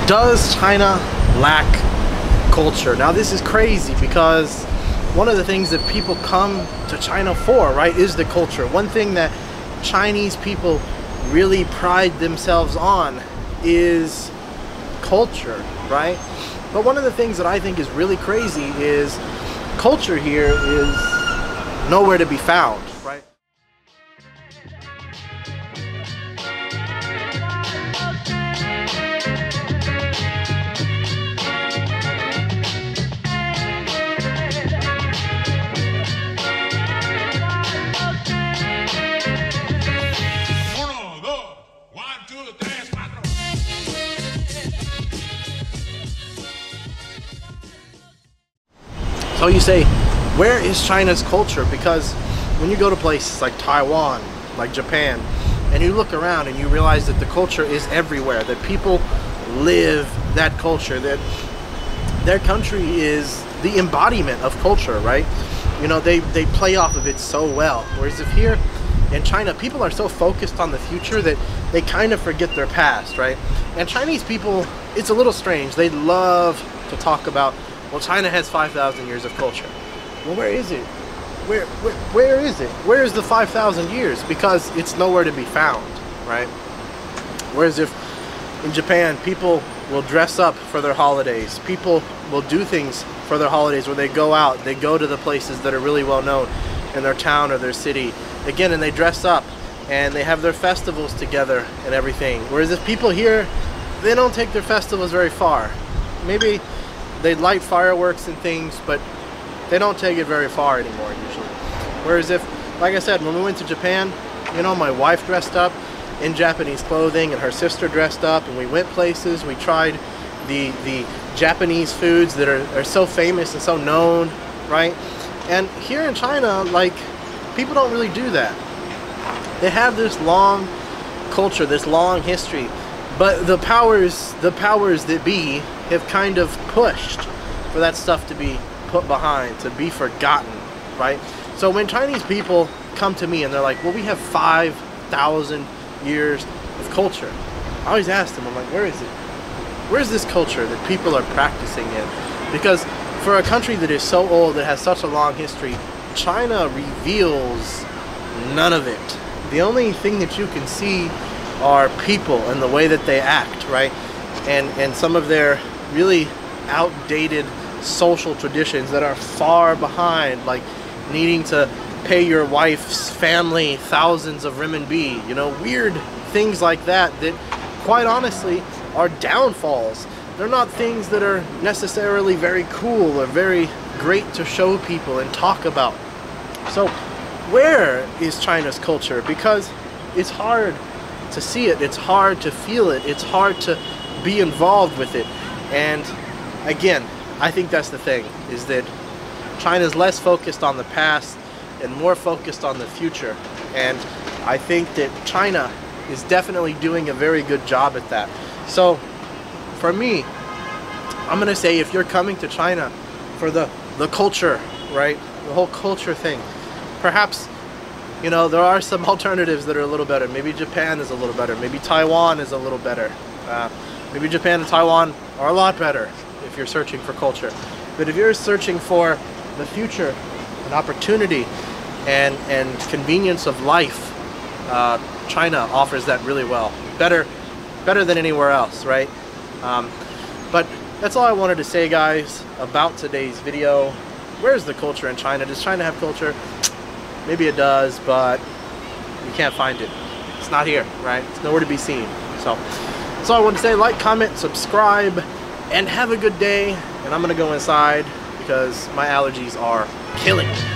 Does China lack culture? Now this is crazy because one of the things that people come to China for, right, is the culture. One thing that Chinese people really pride themselves on is culture, right? But one of the things that I think is really crazy is culture here is nowhere to be found, right? So you say, where is China's culture? Because when you go to places like Taiwan, like Japan, and you look around and you realize that the culture is everywhere, that people live that culture, that their country is the embodiment of culture, right? You know, they play off of it so well. Whereas if here in China, people are so focused on the future that they kind of forget their past, right? And Chinese people, it's a little strange. They love to talk about, well, China has 5,000 years of culture. Well, where is it? Where is it? Where is the 5,000 years? Because it's nowhere to be found, right? Whereas if in Japan, people will dress up for their holidays. People will do things for their holidays where they go out, they go to the places that are really well known in their town or their city. Again, and they dress up and they have their festivals together and everything. Whereas if people here, they don't take their festivals very far. Maybe they light fireworks and things, but they don't take it very far anymore usually. Whereas if, like I said, when we went to Japan, you know, my wife dressed up in Japanese clothing and her sister dressed up, and we went places, we tried the Japanese foods that are so famous and so known, right? And here in China, like, people don't really do that. They have this long culture, this long history, but the powers that be have kind of pushed for that stuff to be put behind, to be forgotten, right? So when Chinese people come to me and they're like, well, we have 5,000 years of culture, I always ask them, I'm like, where is it? Where's this culture that people are practicing in? Because for a country that is so old, that has such a long history, China reveals none of it. The only thing that you can see are people and the way that they act, right? And some of their really outdated social traditions that are far behind, like needing to pay your wife's family thousands of renminbi, you know, weird things like that, that quite honestly are downfalls. They're not things that are necessarily very cool or very great to show people and talk about. So where is China's culture? Because it's hard to see it, it's hard to feel it, it's hard to be involved with it. And again, I think that's the thing, is that China's less focused on the past and more focused on the future. And I think that China is definitely doing a very good job at that. So for me, I'm gonna say, if you're coming to China for the culture, right, the whole culture thing, perhaps, you know, there are some alternatives that are a little better. Maybe Japan is a little better. Maybe Taiwan is a little better. Maybe Japan and Taiwan are a lot better if you're searching for culture. But if you're searching for the future and opportunity and convenience of life, China offers that really well. Better than anywhere else, right? But that's all I wanted to say, guys, about today's video. Where's the culture in China? Does China have culture? Maybe it does, but you can't find it. It's not here, right? It's nowhere to be seen. So that's all I want to say. Like, comment, subscribe, and have a good day. And I'm gonna go inside because my allergies are killing me.